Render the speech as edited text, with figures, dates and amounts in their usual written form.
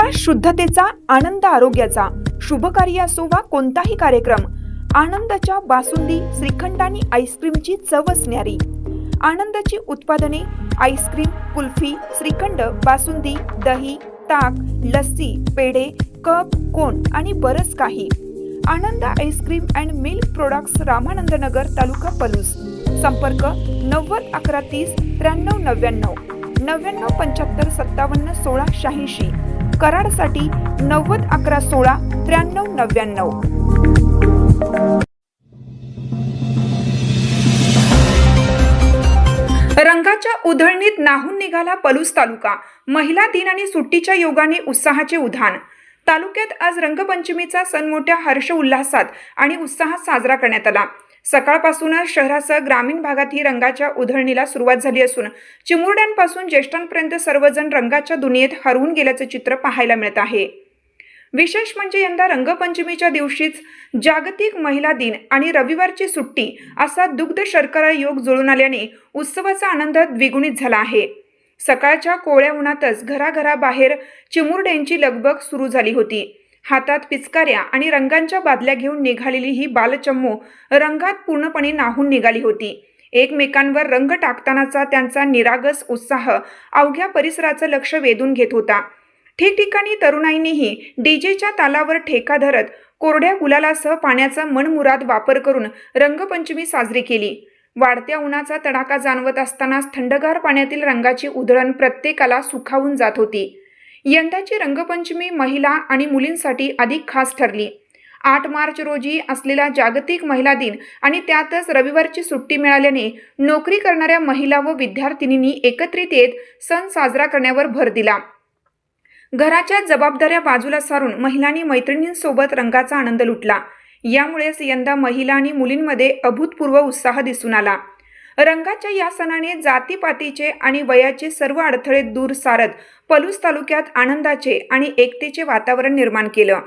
विश्वास शुद्धतेचा, आनंद आरोग्याचा, शुभ कार्य असो वा कोणताही कार्यक्रम, आनंदाच्या बासुंदी, श्रीखंड आणि आईस्क्रीमची चवच न्यारी. आनंदाची उत्पादने आईस्क्रीम, कुल्फी, श्रीखंड, बासुंदी, दही, ताक, लस्सी, पेढे, कप, कोन आणि बरंच काही. Anand ice cream and milk products, Ramanand Nagar, taluka Palus. संपर्क 90 11 30 93 99 99 75 57 16 86. कराडसाठी 90 11 16 93 99. रंगाच्या उधळणीत न्हाऊन निघाला पलूस तालुका. महिला दिन आणि सुट्टीच्या योगाने उत्साहाचे उधाण. तालुक्यात आज रंगपंचमीचा सण मोठ्या हर्ष उल्हासात आणि उत्साहात साजरा करण्यात आला. सकाळपासूनच शहरासह ग्रामीण भागातही रंगाच्या उधळणीला सुरुवात झाली असून चिमुरड्यांपासून ज्येष्ठांपर्यंत सर्वजण रंगाच्या दुनियेत हरवून गेल्याचे चित्र पाहायला मिळत आहे. विशेष म्हणजे यंदा रंगपंचमीच्या दिवशीच जागतिक महिला दिन आणि रविवारची सुट्टी असा दुग्ध शर्करा योग जुळून आल्याने उत्सवाचा आनंद द्विगुणित झाला आहे. सकाळच्या कोवळ्या उन्हातच घराघराबाहेर चिमुरड्यांची लगबग सुरू झाली होती. हातात पिचकाऱ्या आणि रंगांच्या बादल्या घेऊन निघालेली ही बालचम्मू रंगात पूर्णपणे न्हाऊन निघाली होती. एकमेकांवर रंग टाकतानाचा त्यांचा निरागस उत्साह अवघ्या परिसराचं लक्ष वेधून घेत होता. ठिकठिकाणी तरुणाईंनीही डीजेच्या तालावर ठेका धरत कोरड्या गुलालासह पाण्याचा मनमुराद वापर करून रंगपंचमी साजरी केली. वाढत्या उन्हाचा तडाखा जाणवत असतानाच थंडगार पाण्यातील रंगाची उधळण प्रत्येकाला सुखावून जात होती. यंदाची रंगपंचमी महिला आणि मुलींसाठी अधिक खास ठरली. 8 मार्च रोजी असलेला जागतिक महिला दिन आणि त्यातच रविवारची सुट्टी मिळाल्याने नोकरी करणाऱ्या महिला व विद्यार्थिनींनी एकत्रित येत सण साजरा करण्यावर भर दिला. घराच्या जबाबदाऱ्या बाजूला सारून महिलांनी मैत्रिणींसोबत रंगाचा आनंद लुटला. यामुळेच यंदा महिला आणि मुलींमध्ये अभूतपूर्व उत्साह दिसून आला. रंगाच्या या सणाने जातीपातीचे आणि वयाचे सर्व अडथळे दूर सारत पलूस तालुक्यात आनंदाचे आणि एकतेचे वातावरण निर्माण केलं.